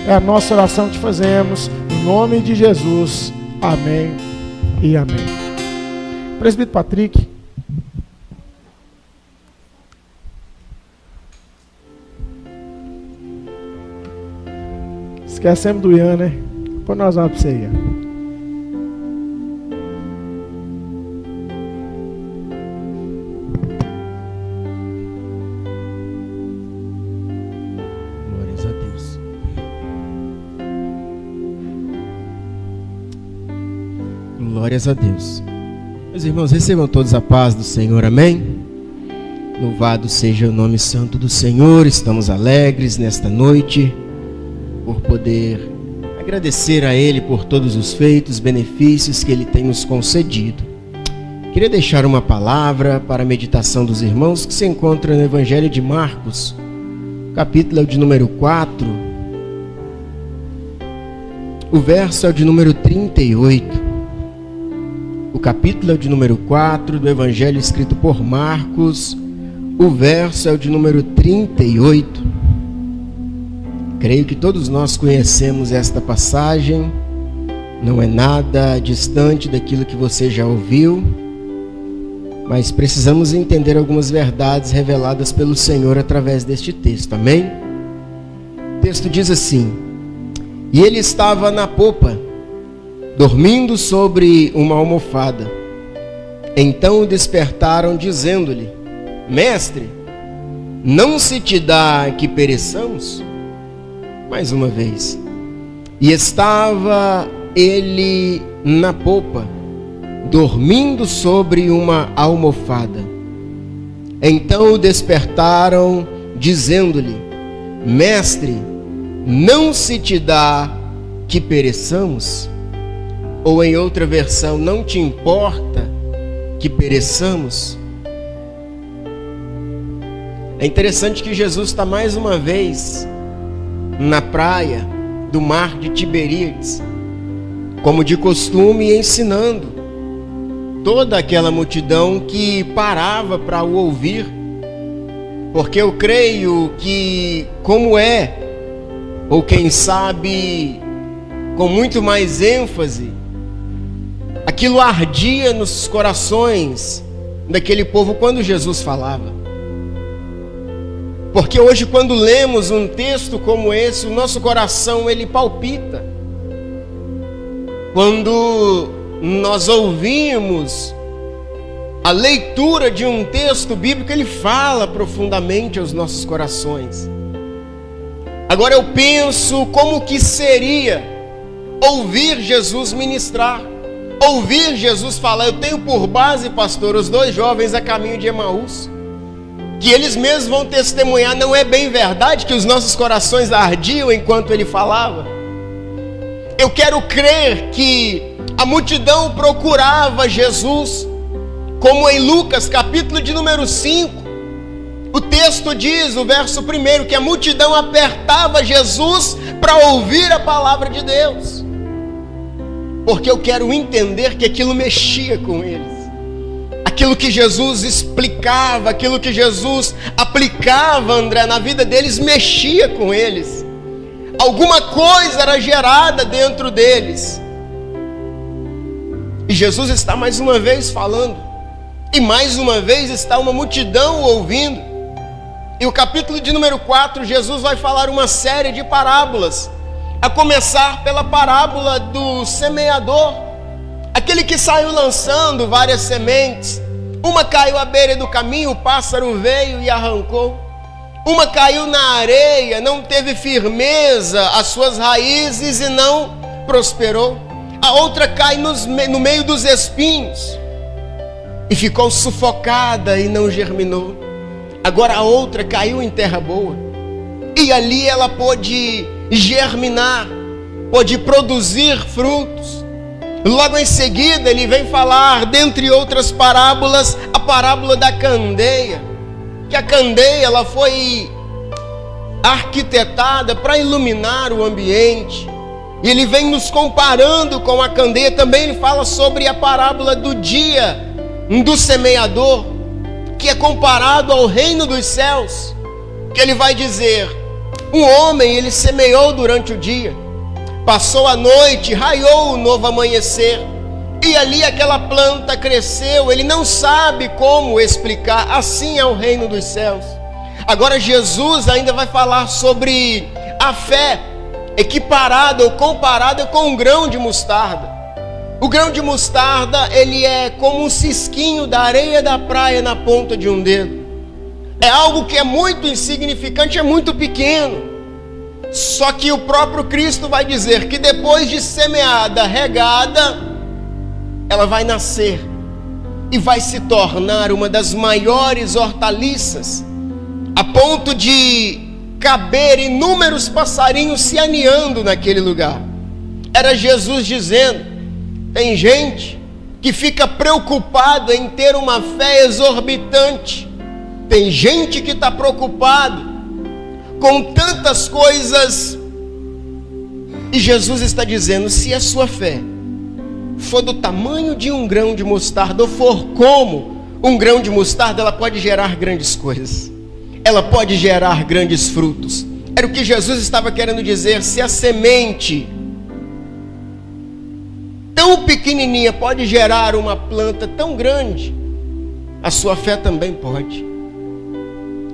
É a nossa oração que fazemos, em nome de Jesus. Amém e amém. Presbítero Patrick. Esquecemos do Ian, né? Depois nós vamos para você, Ian. Glórias a Deus. Glórias a Deus. Meus irmãos, recebam todos a paz do Senhor, amém? Louvado seja o nome santo do Senhor. Estamos alegres nesta noite por poder agradecer a Ele por todos os feitos, benefícios que Ele tem nos concedido. Queria deixar uma palavra para a meditação dos irmãos que se encontra no Evangelho de Marcos, capítulo de número 4, o verso é o de número 38. O capítulo é o de número 4 do Evangelho escrito por Marcos, o verso é o de número 38. Creio que todos nós conhecemos esta passagem, não é nada distante daquilo que você já ouviu, mas precisamos entender algumas verdades reveladas pelo Senhor através deste texto, amém? O texto diz assim: e ele estava na popa, dormindo sobre uma almofada. Então o despertaram, dizendo-lhe: Mestre, não se te dá que pereçamos? Mais uma vez. E estava ele na popa, dormindo sobre uma almofada. Então o despertaram, dizendo-lhe: Mestre, não se te dá que pereçamos? Ou em outra versão, não te importa que pereçamos? É interessante que Jesus está mais uma vez na praia do mar de Tiberíades, como de costume, ensinando toda aquela multidão que parava para o ouvir, porque eu creio que, como é, ou quem sabe com muito mais ênfase, aquilo ardia nos corações daquele povo quando Jesus falava. Porque hoje, quando lemos um texto como esse, o nosso coração ele palpita. Quando nós ouvimos a leitura de um texto bíblico, ele fala profundamente aos nossos corações. Agora eu penso como que seria ouvir Jesus ministrar, ouvir Jesus falar. Eu tenho por base, pastor, os 2 jovens a caminho de Emaús, que eles mesmos vão testemunhar. Não é bem verdade que os nossos corações ardiam enquanto ele falava? Eu quero crer que a multidão procurava Jesus, como em Lucas, capítulo de número 5, o texto diz, o verso 1, que a multidão apertava Jesus para ouvir a palavra de Deus, porque eu quero entender que aquilo mexia com eles. Aquilo que Jesus explicava, aquilo que Jesus aplicava, André, na vida deles, mexia com eles. Alguma coisa era gerada dentro deles. E Jesus está mais uma vez falando. E mais uma vez está uma multidão ouvindo. E o capítulo de número 4, Jesus vai falar uma série de parábolas. A começar pela parábola do semeador. Aquele que saiu lançando várias sementes. Uma caiu à beira do caminho, o pássaro veio e arrancou. Uma caiu na areia, não teve firmeza as suas raízes e não prosperou. A outra cai no meio dos espinhos e ficou sufocada e não germinou. Agora a outra caiu em terra boa e ali ela pôde germinar, pôde produzir frutos. Logo em seguida ele vem falar, dentre outras parábolas, a parábola da candeia. Que a candeia ela foi arquitetada para iluminar o ambiente. E ele vem nos comparando com a candeia. Também ele fala sobre a parábola do dia do semeador, que é comparado ao reino dos céus. Que ele vai dizer Um homem, ele semeou durante o dia, passou a noite, raiou o novo amanhecer, e ali aquela planta cresceu. Ele não sabe como explicar. Assim é o reino dos céus. Agora Jesus ainda vai falar sobre a fé equiparada ou comparada com um grão de mostarda. O grão de mostarda, ele é como um cisquinho da areia da praia na ponta de um dedo. É algo que é muito insignificante, é muito pequeno. Só que o próprio Cristo vai dizer que depois de semeada, regada, ela vai nascer e vai se tornar uma das maiores hortaliças, a ponto de caber inúmeros passarinhos se aninhando naquele lugar. Era Jesus dizendo: tem gente que fica preocupado em ter uma fé exorbitante, tem gente que está preocupado com tantas coisas, e Jesus está dizendo: se a sua fé for do tamanho de um grão de mostarda, ou for como um grão de mostarda, ela pode gerar grandes coisas, ela pode gerar grandes frutos. Era o que Jesus estava querendo dizer. Se a semente tão pequenininha pode gerar uma planta tão grande, a sua fé também pode.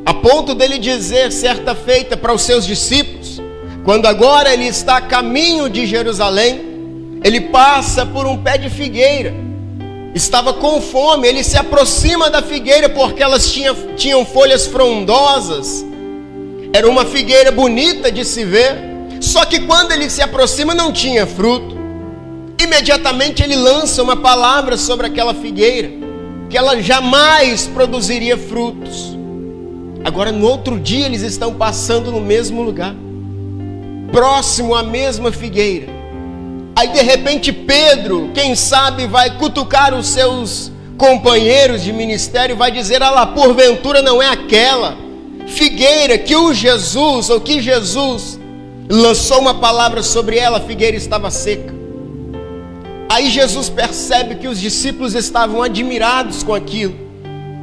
A ponto dele dizer certa feita para os seus discípulos, quando agora ele está a caminho de Jerusalém, ele passa por um pé de figueira, estava com fome, ele se aproxima da figueira porque elas tinham folhas frondosas, era uma figueira bonita de se ver, só que quando ele se aproxima não tinha fruto. Imediatamente ele lança uma palavra sobre aquela figueira, que ela jamais produziria frutos. Agora no outro dia eles estão passando no mesmo lugar, próximo à mesma figueira. Aí de repente Pedro, quem sabe, vai cutucar os seus companheiros de ministério e vai dizer: ah lá, porventura não é aquela figueira que Jesus lançou uma palavra sobre ela, a figueira estava seca. Aí Jesus percebe que os discípulos estavam admirados com aquilo.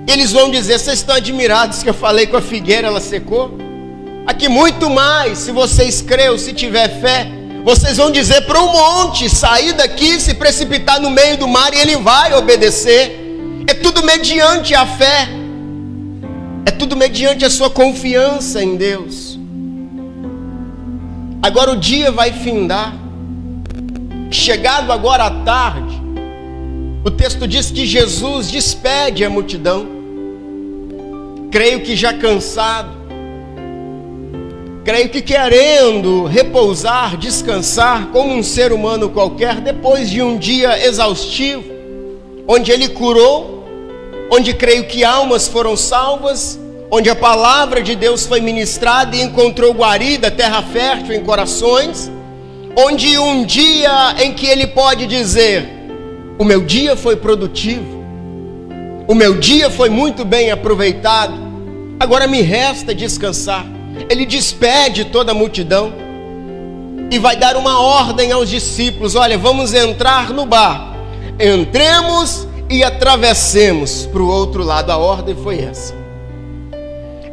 Eles vão dizer: vocês estão admirados que eu falei com a figueira, ela secou? Aqui muito mais, se vocês crêem, se tiver fé, vocês vão dizer para um monte sair daqui, se precipitar no meio do mar, e ele vai obedecer. É tudo mediante a fé, é tudo mediante a sua confiança em Deus. Agora o dia vai findar. Chegado agora à tarde, o texto diz que Jesus despede a multidão, creio que já cansado, creio que querendo repousar, descansar como um ser humano qualquer, depois de um dia exaustivo, onde ele curou, onde creio que almas foram salvas, onde a palavra de Deus foi ministrada e encontrou guarida, terra fértil em corações, onde um dia em que ele pode dizer: o meu dia foi produtivo, o meu dia foi muito bem aproveitado, agora me resta descansar. Ele despede toda a multidão e vai dar uma ordem aos discípulos: olha, vamos entrar no barco, entremos e atravessemos para o outro lado. A ordem foi essa: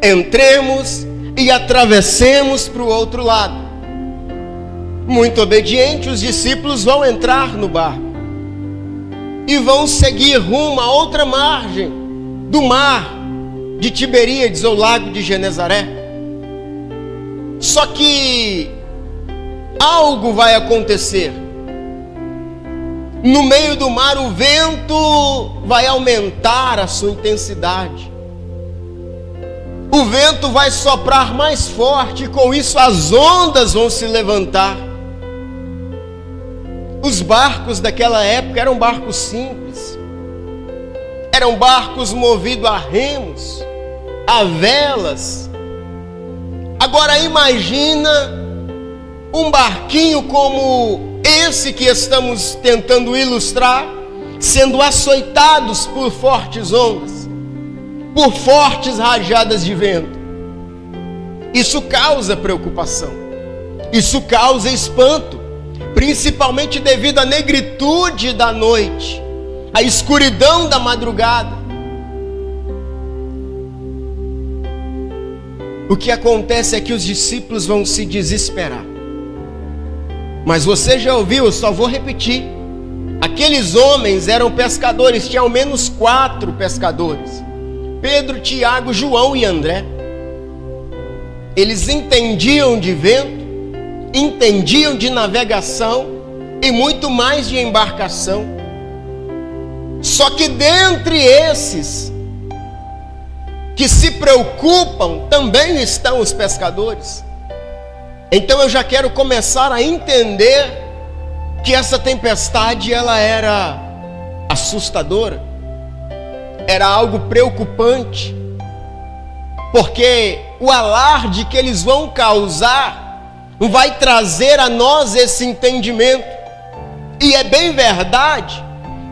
entremos e atravessemos para o outro lado. Muito obediente, os discípulos vão entrar no barco e vão seguir rumo a outra margem do mar de Tiberíades, ou lago de Genezaré. Só que algo vai acontecer. No meio do mar o vento vai aumentar a sua intensidade. O vento vai soprar mais forte e com isso as ondas vão se levantar. Os barcos daquela época eram barcos simples, eram barcos movidos a remos, a velas. Agora imagina um barquinho como esse que estamos tentando ilustrar, sendo açoitados por fortes ondas, por fortes rajadas de vento. Isso causa preocupação, isso causa espanto, principalmente devido à negritude da noite, à escuridão da madrugada. o que acontece é que os discípulos vão se desesperar. Mas você já ouviu, eu só vou repetir. Aqueles homens eram pescadores, tinha ao menos 4 pescadores: Pedro, Tiago, João e André. Eles entendiam de vento, entendiam de navegação e muito mais de embarcação. Só que dentre esses que se preocupam também estão os pescadores. Então eu já quero começar a entender que essa tempestade ela era assustadora, era algo preocupante, porque o alarde que eles vão causar vai trazer a nós esse entendimento. E é bem verdade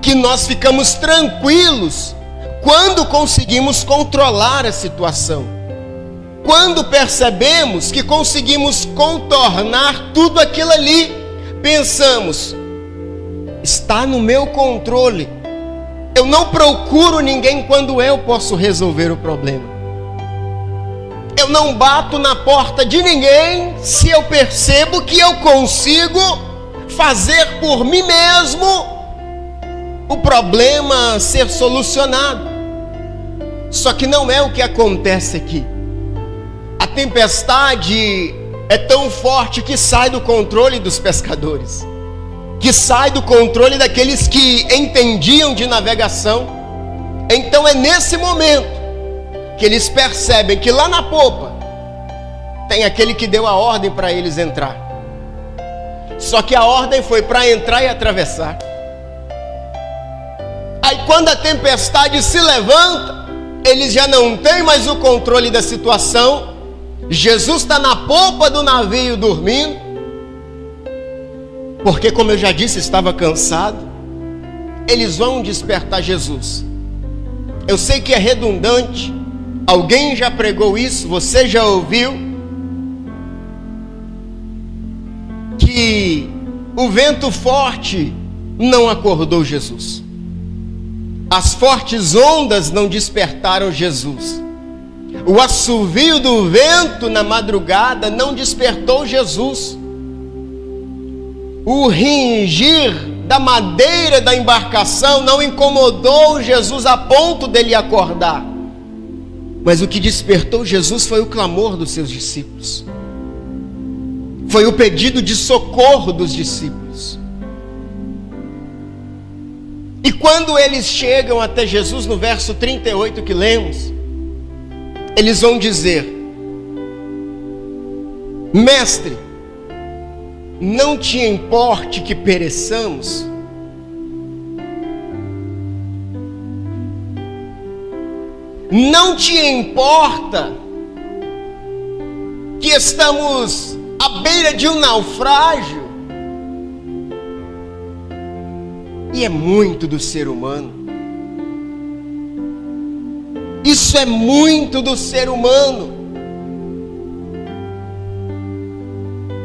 que nós ficamos tranquilos quando conseguimos controlar a situação, quando percebemos que conseguimos contornar tudo aquilo ali. Pensamos, está no meu controle, eu não procuro ninguém quando eu posso resolver o problema, eu não bato na porta de ninguém se eu percebo que eu consigo fazer por mim mesmo o problema ser solucionado. Só que não é o que acontece aqui. A tempestade é tão forte que sai do controle dos pescadores, que sai do controle daqueles que entendiam de navegação. Então é nesse momento que eles percebem que lá na popa tem aquele que deu a ordem para eles entrar. Só que a ordem foi para entrar e atravessar. Aí quando a tempestade se levanta, eles já não têm mais o controle da situação. Jesus está na popa do navio dormindo, porque, como eu já disse, estava cansado. Eles vão despertar Jesus. Eu sei que é redundante, alguém já pregou isso, você já ouviu, que o vento forte não acordou Jesus, as fortes ondas não despertaram Jesus, o assovio do vento na madrugada não despertou Jesus, o ringir da madeira da embarcação não incomodou Jesus a ponto dele acordar. Mas o que despertou Jesus foi o clamor dos seus discípulos, foi o pedido de socorro dos discípulos. E quando eles chegam até Jesus, no verso 38 que lemos, eles vão dizer: Mestre, não te importe que pereçamos? Não te importa que estamos à beira de um naufrágio? E é muito do ser humano. Isso é muito do ser humano.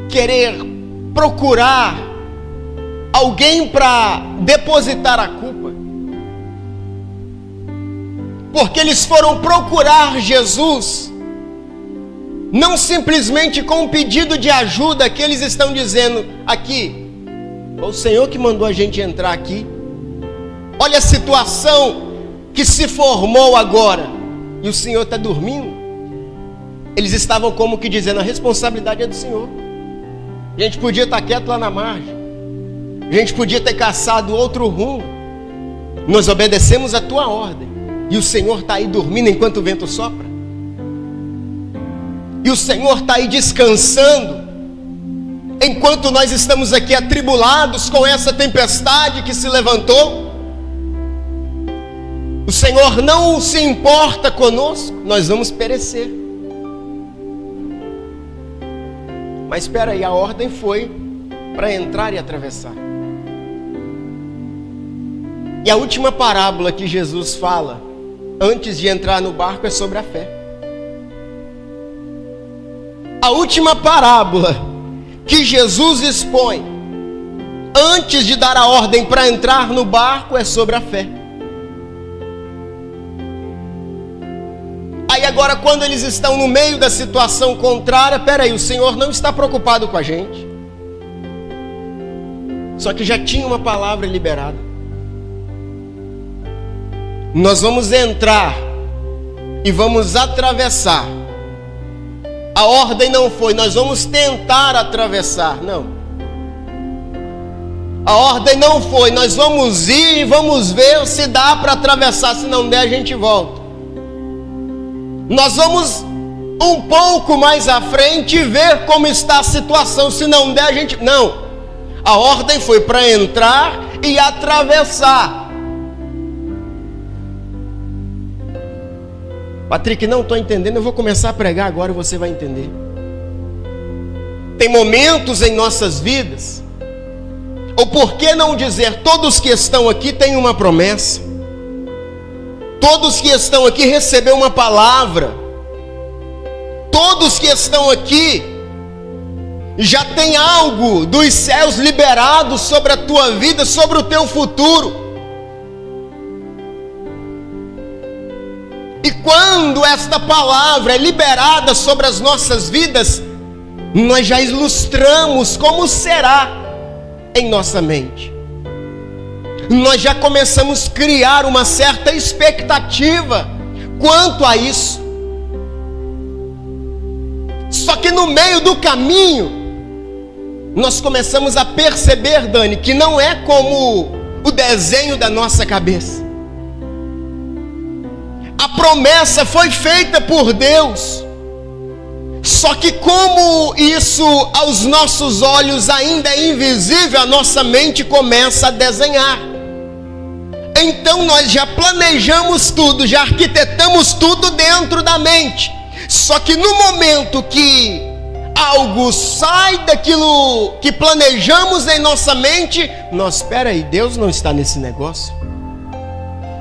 Querer procurar alguém para depositar a culpa. Porque eles foram procurar Jesus, não simplesmente com um pedido de ajuda que eles estão dizendo aqui: foi o Senhor que mandou a gente entrar aqui. Olha a situação que se formou agora, e o Senhor está dormindo. Eles estavam como que dizendo: a responsabilidade é do Senhor. A gente podia estar quieto lá na margem, a gente podia ter caçado outro rumo. Nós obedecemos a tua ordem, e o Senhor está aí dormindo enquanto o vento sopra. E o Senhor está aí descansando, enquanto nós estamos aqui atribulados com essa tempestade que se levantou. O Senhor não se importa conosco, nós vamos perecer. Mas espera aí, a ordem foi para entrar e atravessar. E a última parábola que Jesus fala antes de entrar no barco é sobre a fé. A última parábola que Jesus expõe antes de dar a ordem para entrar no barco é sobre a fé. A aí agora, quando eles estão no meio da situação contrária, peraí, o Senhor não está preocupado com a gente. Só que já tinha uma palavra liberada. Nós vamos entrar e vamos atravessar. A ordem não foi, nós vamos tentar atravessar, não. A ordem não foi, nós vamos ir e vamos ver se dá para atravessar, se não der a gente volta. Nós vamos um pouco mais à frente e ver como está a situação, se não der a gente... Não, a ordem foi para entrar e atravessar. Patrick, não estou entendendo, eu vou começar a pregar agora e você vai entender. Tem momentos em nossas vidas, ou por que não dizer, todos que estão aqui têm uma promessa, todos que estão aqui receberam uma palavra, todos que estão aqui já tem algo dos céus liberado sobre a tua vida, sobre o teu futuro. E quando esta palavra é liberada sobre as nossas vidas, nós já ilustramos como será em nossa mente. Nós já começamos a criar uma certa expectativa quanto a isso. Só que no meio do caminho, nós começamos a perceber, Dani, que não é como o desenho da nossa cabeça. A promessa foi feita por Deus, só que como isso aos nossos olhos ainda é invisível, a nossa mente começa a desenhar. Então nós já planejamos tudo, já arquitetamos tudo dentro da mente. Só que no momento que algo sai daquilo que planejamos em nossa mente, espera aí, Deus não está nesse negócio.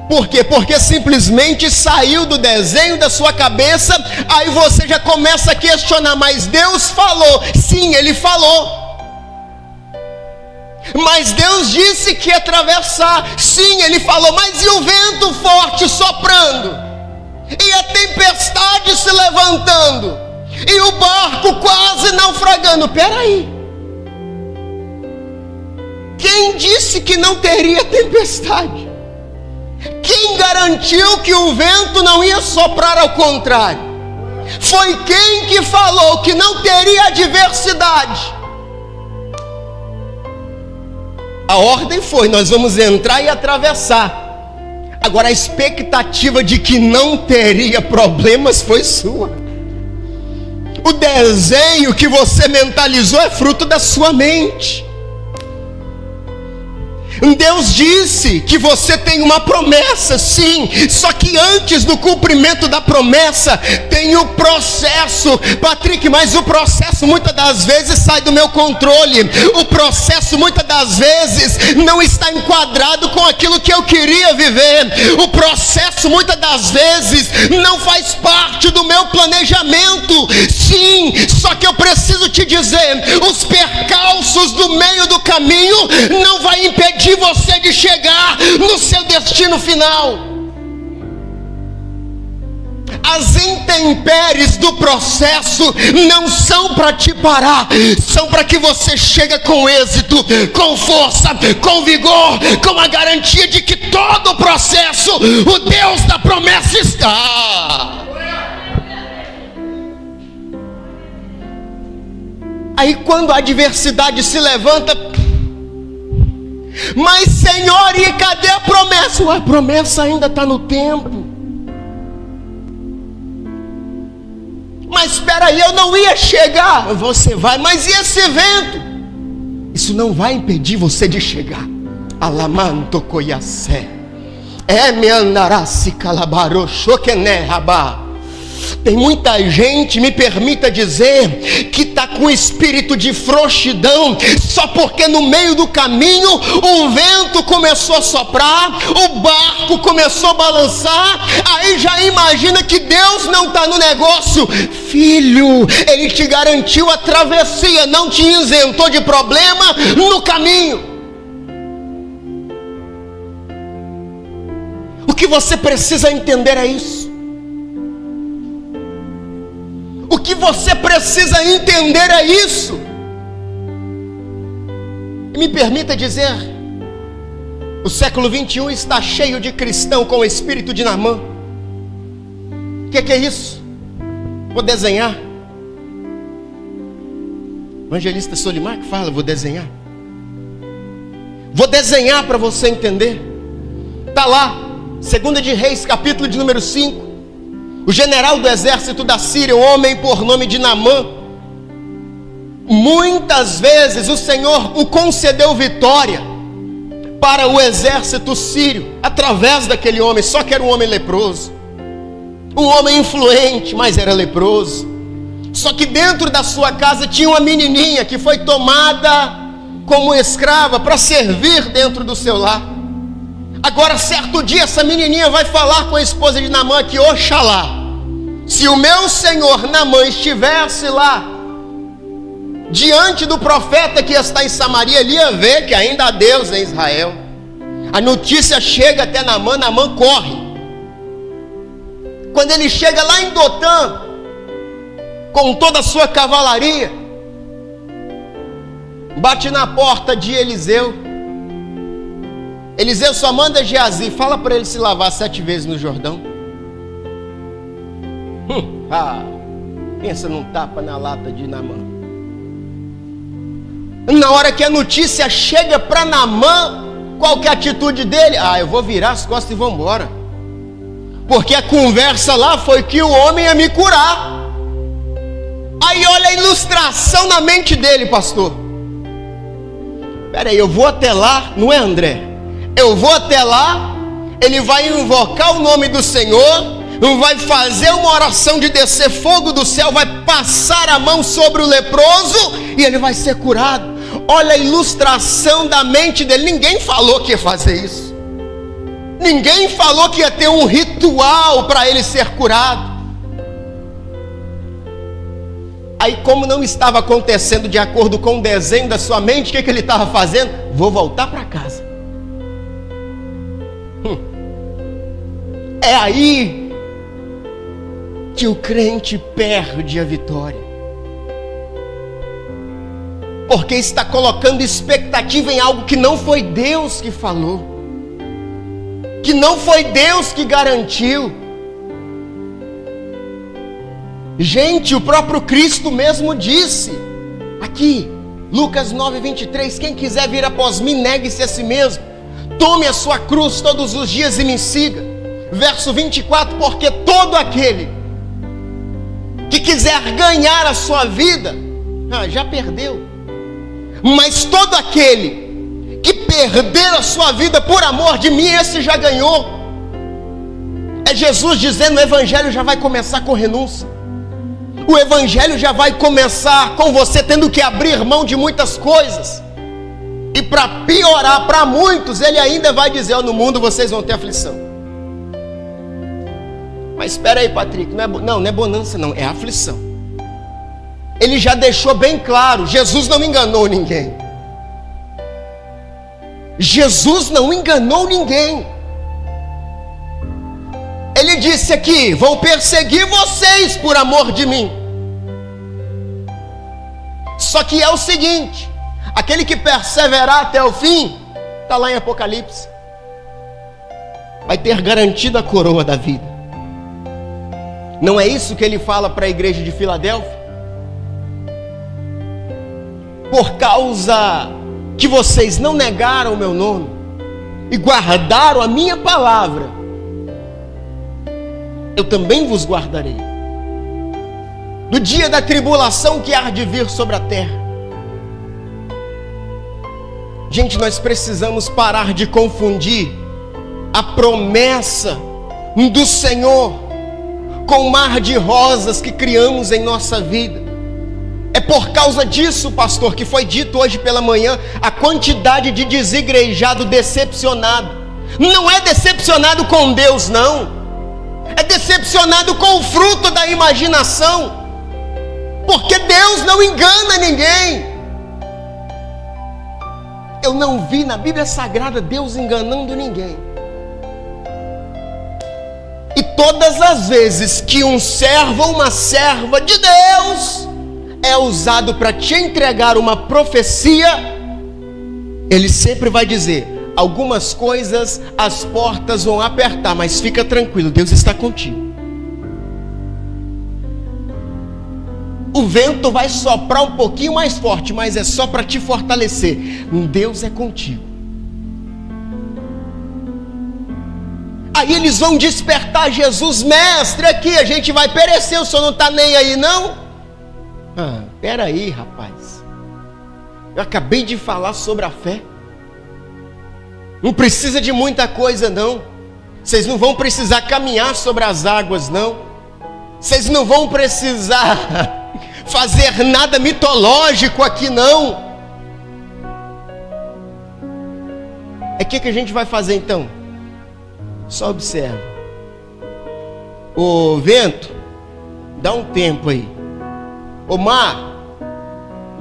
Por quê? Porque simplesmente saiu do desenho da sua cabeça, aí você já começa a questionar, mas Deus falou, sim, Ele falou. Mas Deus disse que ia atravessar, sim, Ele falou, mas e o vento forte soprando? E a tempestade se levantando? E o barco quase naufragando? Peraí. Quem disse que não teria tempestade? Quem garantiu que o vento não ia soprar ao contrário? Foi quem que falou que não teria adversidade? A ordem foi, nós vamos entrar e atravessar. Agora a expectativa de que não teria problemas foi sua. O desenho que você mentalizou é fruto da sua mente. Deus disse que você tem uma promessa, sim, só que antes do cumprimento da promessa tem o processo. Patrick, mas o processo muitas das vezes sai do meu controle, o processo muitas das vezes não está enquadrado com aquilo que eu queria viver, o processo muitas das vezes não faz parte do meu planejamento. Sim, só que eu preciso te dizer, os percalços do meio do caminho não vai impedir você de chegar no seu destino final. As intempéries do processo não são para te parar, são para que você chegue com êxito, com força, com vigor, com a garantia de que todo o processo, o Deus da promessa está. Aí quando a adversidade se levanta, mas Senhor, e cadê a promessa? A promessa ainda está no tempo. Mas espera aí, eu não ia chegar. Você vai, mas e esse vento? Isso não vai impedir você de chegar. Alamanto coiacé. Me andará se calabarô choquené rabá. Tem muita gente, me permita dizer, que está com espírito de frouxidão, só porque no meio do caminho o vento começou a soprar, o barco começou a balançar, aí já imagina que Deus não está no negócio. Filho, Ele te garantiu a travessia, não te isentou de problema no caminho. O que você precisa entender é isso. O que você precisa entender é isso. E me permita dizer, o século 21 está cheio de cristão com o espírito de Naamã. O que é isso? Vou desenhar. Evangelista Solimar que fala, vou desenhar. Vou desenhar para você entender. Está lá, 2 de Reis, capítulo de número 5. O general do exército da Síria, um homem por nome de Naamã. Muitas vezes o Senhor o concedeu vitória para o exército sírio, através daquele homem, só que era um homem leproso. Um homem influente, mas era leproso. Só que dentro da sua casa tinha uma menininha que foi tomada como escrava para servir dentro do seu lar. Agora, certo dia, essa menininha vai falar com a esposa de Naamã que, oxalá, se o meu senhor Naamã estivesse lá, diante do profeta que está em Samaria, ele ia ver que ainda há Deus em Israel. A notícia chega até Naamã, Naamã corre. Quando ele chega lá em Dotã, com toda a sua cavalaria, bate na porta de Eliseu. Eliseu só manda Geazi, fala para ele se lavar 7 vezes no Jordão. Pensa num tapa na lata de Naamã. Na hora que a notícia chega para Naamã, qual que é a atitude dele? Eu vou virar as costas e vou embora. Porque a conversa lá foi que o homem ia me curar. Aí olha a ilustração na mente dele, pastor. Peraí, eu vou até lá, não é, André? Eu vou até lá, ele vai invocar o nome do Senhor, vai fazer uma oração de descer fogo do céu, vai passar a mão sobre o leproso e ele vai ser curado. Olha a ilustração da mente dele. Ninguém falou que ia fazer isso. Ninguém falou que ia ter um ritual para ele ser curado. Aí, como não estava acontecendo de acordo com o desenho da sua mente, o que ele estava fazendo? Vou voltar para casa. É aí que o crente perde a vitória. Porque está colocando expectativa em algo que não foi Deus que falou, que não foi Deus que garantiu. Gente, o próprio Cristo mesmo disse, aqui, Lucas 9:23, quem quiser vir após mim, negue-se a si mesmo, tome a sua cruz todos os dias e me siga. Verso 24, porque todo aquele que quiser ganhar a sua vida, já perdeu. Mas todo aquele que perder a sua vida por amor de mim, esse já ganhou. É Jesus dizendo, o evangelho já vai começar com renúncia. O evangelho já vai começar com você tendo que abrir mão de muitas coisas. E para piorar para muitos, ele ainda vai dizer, no mundo vocês vão ter aflição. Mas espera aí, Patrick, não é bonança não, é aflição. Ele já deixou bem claro, Jesus não enganou ninguém. Jesus não enganou ninguém. Ele disse aqui, vão perseguir vocês por amor de mim. Só que é o seguinte, aquele que perseverar até o fim, está lá em Apocalipse, vai ter garantido a coroa da vida. Não é isso que ele fala para a igreja de Filadélfia? Por causa que vocês não negaram o meu nome e guardaram a minha palavra, eu também vos guardarei do dia da tribulação que há de vir sobre a terra. Gente, nós precisamos parar de confundir a promessa do Senhor com o mar de rosas que criamos em nossa vida. É por causa disso, pastor, que foi dito hoje pela manhã, a quantidade de desigrejado decepcionado. Não é decepcionado com Deus, não. É decepcionado com o fruto da imaginação. Porque Deus não engana ninguém. Eu não vi na Bíblia Sagrada Deus enganando ninguém. E todas as vezes que um servo ou uma serva de Deus é usado para te entregar uma profecia, ele sempre vai dizer: algumas coisas as portas vão apertar, mas fica tranquilo, Deus está contigo. O vento vai soprar um pouquinho mais forte, mas é só para te fortalecer. Deus é contigo. Aí eles vão despertar Jesus: mestre, aqui a gente vai perecer, o senhor não está nem aí não? Peraí, rapaz, eu acabei de falar sobre a fé. Não precisa de muita coisa não. Vocês não vão precisar caminhar sobre as águas não. Vocês não vão precisar fazer nada mitológico aqui não. O que a gente vai fazer então? Só observa. Ô vento, dá um tempo aí. Ô mar,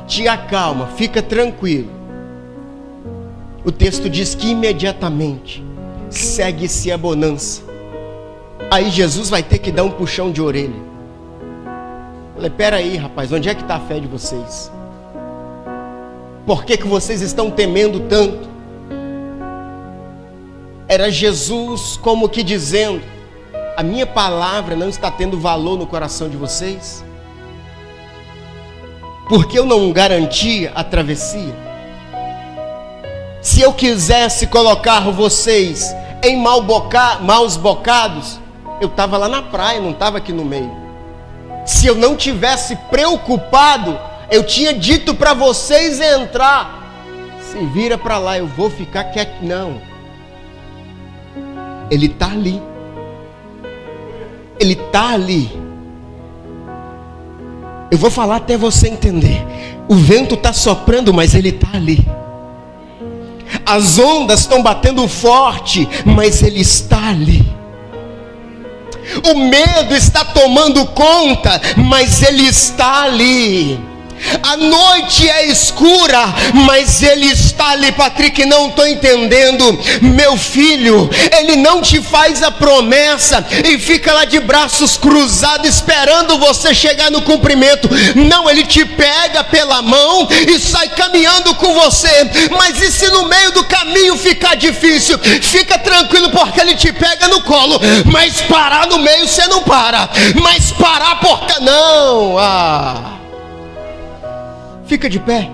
te acalma, fica tranquilo. O texto diz que imediatamente segue-se a bonança. Aí Jesus vai ter que dar um puxão de orelha. Falei: peraí, rapaz, onde é que está a fé de vocês? Por que vocês estão temendo tanto? Era Jesus como que dizendo: a minha palavra não está tendo valor no coração de vocês? Porque eu não garantia a travessia? Se eu quisesse colocar vocês em maus bocados, eu estava lá na praia, não estava aqui no meio. Se eu não tivesse preocupado, eu tinha dito para vocês entrar. Se vira para lá, eu vou ficar quieto. Não. Ele está ali. Ele está ali. Eu vou falar até você entender. O vento está soprando, mas ele está ali. As ondas estão batendo forte, mas ele está ali. O medo está tomando conta, mas ele está ali. A noite é escura, mas ele está ali. Patrick, não estou entendendo. Meu filho, ele não te faz a promessa e fica lá de braços cruzados esperando você chegar no cumprimento. Não, ele te pega pela mão e sai caminhando com você. Mas e se no meio do caminho ficar difícil? Fica tranquilo, porque ele te pega no colo. Mas parar no meio você não para. Mas parar porque não. Fica de pé.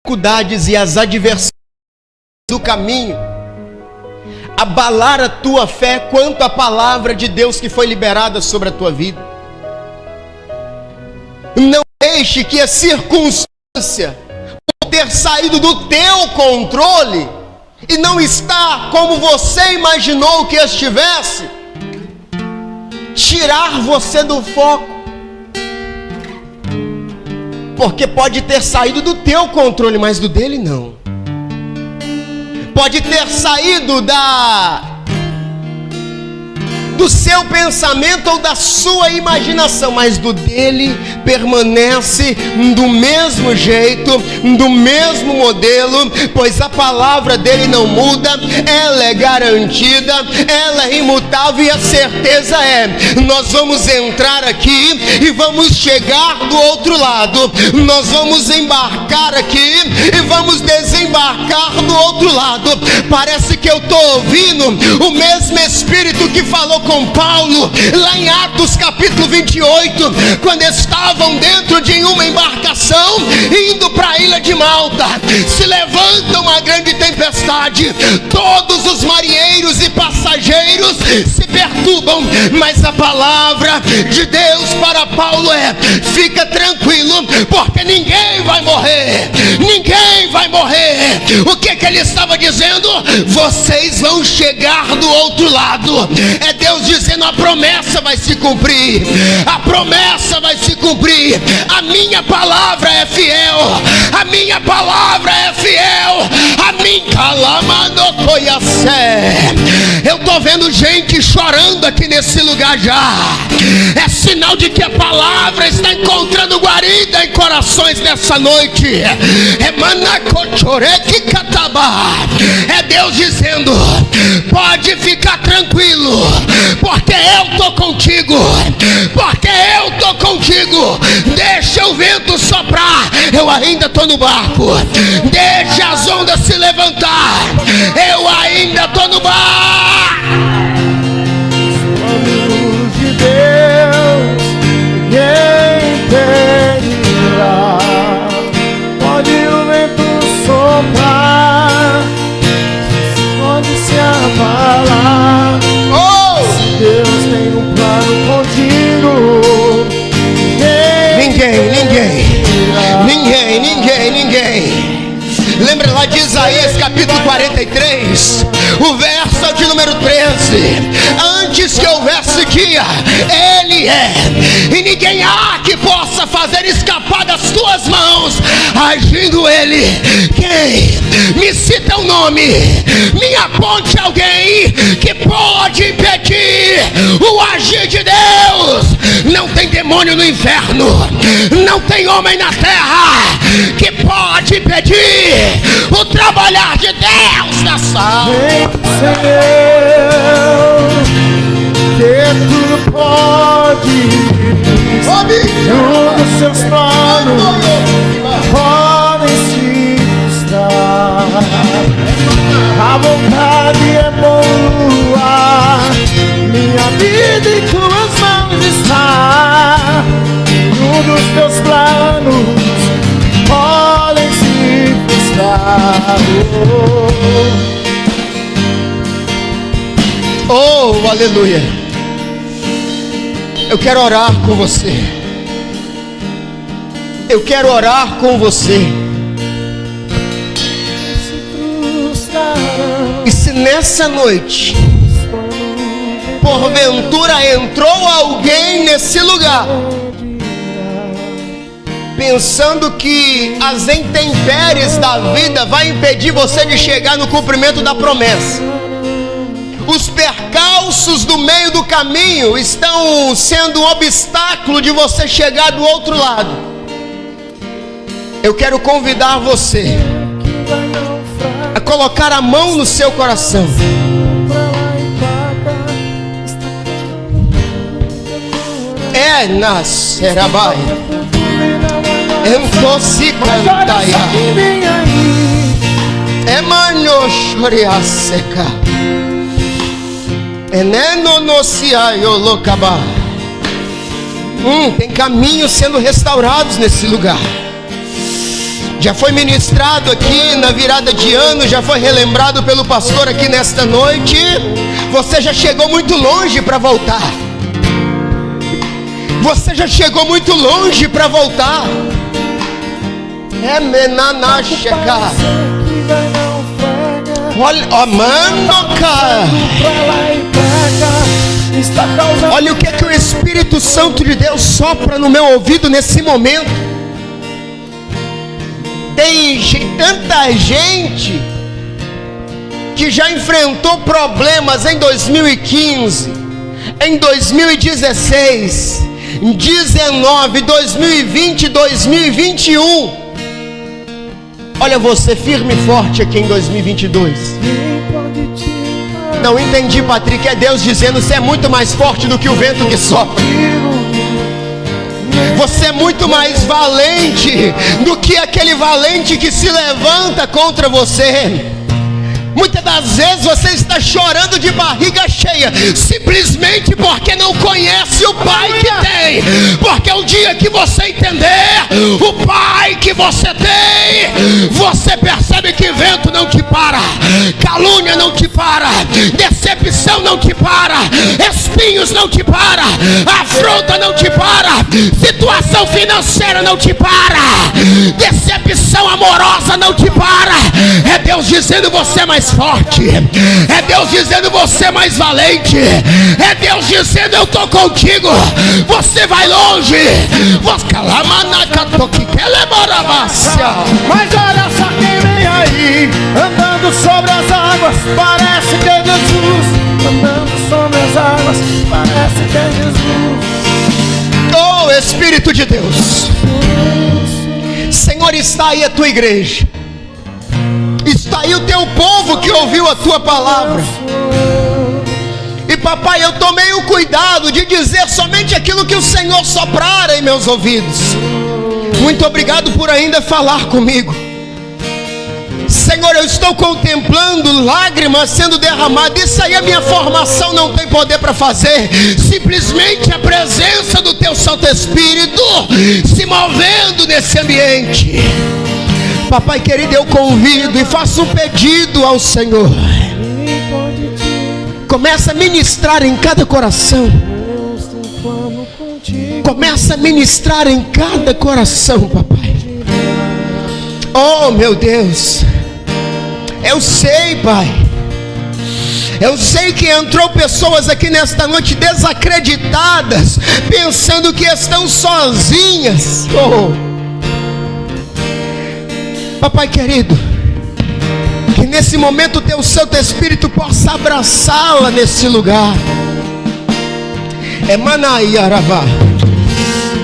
Dificuldades e as adversidades do caminho abalar a tua fé quanto à palavra de Deus que foi liberada sobre a tua vida. Não deixe que a circunstância, por ter saído do teu controle e não estar como você imaginou que estivesse, tirar você do foco. Porque pode ter saído do teu controle, mas do dele não. Pode ter saído do seu pensamento ou da sua imaginação, mas do dele permanece do mesmo jeito, do mesmo modelo, pois a palavra dele não muda, ela é garantida, ela é imutável, e a certeza é: nós vamos entrar aqui e vamos chegar do outro lado, nós vamos embarcar aqui e vamos desembarcar do outro lado. Parece que eu estou ouvindo o mesmo Espírito que falou com Paulo lá em Atos capítulo 28, quando estavam dentro de uma embarcação indo para a ilha de Malta. Se levanta uma grande tempestade, todos os marinheiros e passageiros se perturbam, mas a palavra de Deus para Paulo é: fica tranquilo, porque ninguém vai morrer, ninguém vai morrer. O que ele estava dizendo? Vocês vão chegar do outro lado. É Deus dizendo: a promessa vai se cumprir, a promessa vai se cumprir. A minha palavra é fiel, a minha palavra é fiel, a Eu estou vendo gente chorando aqui nesse lugar já. É sinal de que a palavra está encontrando guarida em corações nessa noite. É Deus dizendo: pode ficar tranquilo, porque eu estou contigo. Porque eu estou contigo. Deixa o vento soprar, eu ainda estou no barco. Deixa as ondas se levantar, eu ainda estou no bar. Planos de Deus, ninguém impedirá. Pode o vento soprar, pode se abalar. Se Deus tem um plano contigo, ninguém. Lembra lá de Isaías capítulo 43, o verso de número 13. Antes que houvesse dia, Ele é, e ninguém há que possa fazer escapar das tuas mãos. Agindo Ele, quem? Me cita um nome, me aponte alguém que pode impedir o agir de Deus. Não tem demônio no inferno, não tem homem na terra que pode impedir o trabalhar de Deus nessa alma. Que tudo pode, os seus planos podem se frustrar. A vontade é boa, minha vida em tuas mãos está. Dos teus planos podem se frustrar. Oh, aleluia. Eu quero orar com você. Eu quero orar com você. E se nessa noite, porventura entrou alguém nesse lugar, pensando que as intempéries da vida vai impedir você de chegar no cumprimento da promessa, os percalços do meio do caminho estão sendo um obstáculo de você chegar do outro lado, eu quero convidar você a colocar a mão no seu coração. É nascerabai. Entosicantaia. Emanho choria seca. Eneno nociaio locaba. Tem caminhos sendo restaurados nesse lugar. Já foi ministrado aqui na virada de ano, já foi relembrado pelo pastor aqui nesta noite. Você já chegou muito longe para voltar. Você já chegou muito longe para voltar. É menanacheca. Olha, manoca. Olha o que o Espírito Santo de Deus sopra no meu ouvido nesse momento. Tem tanta gente que já enfrentou problemas em 2015, em 2016, 19, 2020, 2021. Olha você firme e forte aqui em 2022. Não entendi, Patrick. É Deus dizendo: você é muito mais forte do que o vento que sopra. Você é muito mais valente do que aquele valente que se levanta contra você. Muitas das vezes você está chorando de barriga cheia, simplesmente porque não conhece o Pai que tem. Porque o dia que você entender o Pai que você tem, você percebe que vento não te para, calúnia não te para, decepção não te para, espinhos não te para, afronta não te para, situação financeira não te para, decepção amorosa não te para. É Deus dizendo: você é mais forte. É Deus dizendo: você é mais valente. É Deus dizendo: eu estou contigo. Você vai longe. Mas olha só quem vem aí, andando andando sobre as águas, parece que é Jesus. Andando sobre as águas, parece que é Jesus. Oh, Espírito de Deus, Senhor, está aí a tua igreja, está aí o teu povo que ouviu a tua palavra. E papai, eu tomei o cuidado de dizer somente aquilo que o Senhor soprara em meus ouvidos. Muito obrigado por ainda falar comigo. Senhor, eu estou contemplando lágrimas sendo derramadas. Isso aí a minha formação não tem poder para fazer. Simplesmente a presença do teu Santo Espírito se movendo nesse ambiente. Papai querido, eu convido e faço um pedido ao Senhor. Começa a ministrar em cada coração. Começa a ministrar em cada coração, papai. Oh, meu Deus. Eu sei, pai. Eu sei que entrou pessoas aqui nesta noite desacreditadas, pensando que estão sozinhas. Oh. Papai querido, que nesse momento o teu Santo Espírito possa abraçá-la nesse lugar. Emanai Aravá,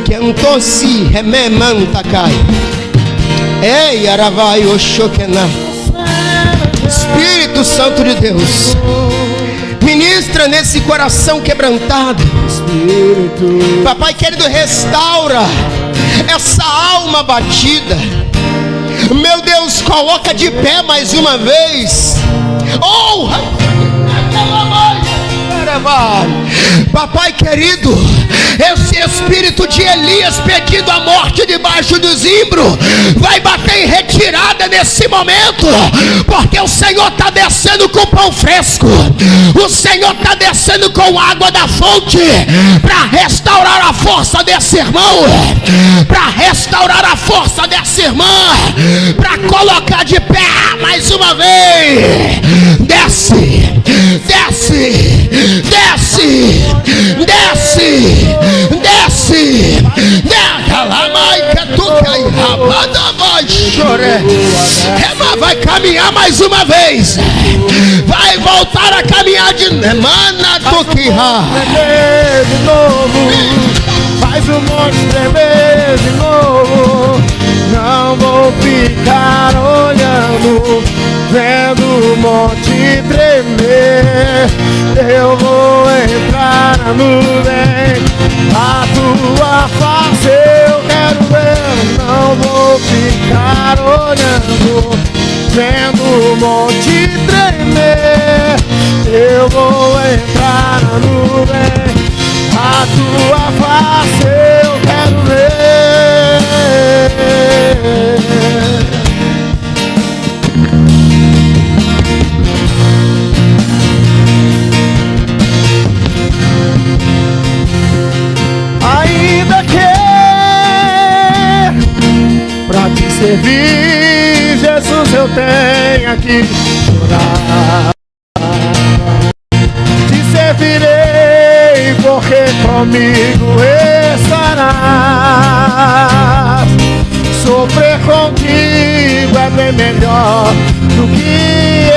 que antosi rememantakai. Ei Aravai Oxokená. Espírito Santo de Deus, ministra nesse coração quebrantado. Papai querido, restaura essa alma batida. Meu Deus, coloca de pé mais uma vez. Oh, papai querido, esse espírito de Elias pedindo a morte debaixo do zimbro vai bater em retirada nesse momento, porque o Senhor está descendo com pão fresco, o Senhor está descendo com água da fonte para restaurar a força desse irmão, para restaurar a força dessa irmã, para colocar de pé mais uma vez. Desce, desce, desce, desce, desce, vai caminhar mais uma vez, vai voltar a caminhar de novo, faz o monte tremer de novo. Não vou ficar olhando, vendo o monte tremer. Eu vou entrar na nuvem, a tua face eu quero ver. Não vou ficar olhando, vendo o monte tremer. Eu vou entrar na nuvem, a tua face eu quero ver. Ainda que pra te servir, Jesus, eu tenha que chorar, te servirei porque comigo estarás. Sofrer contigo é bem melhor do que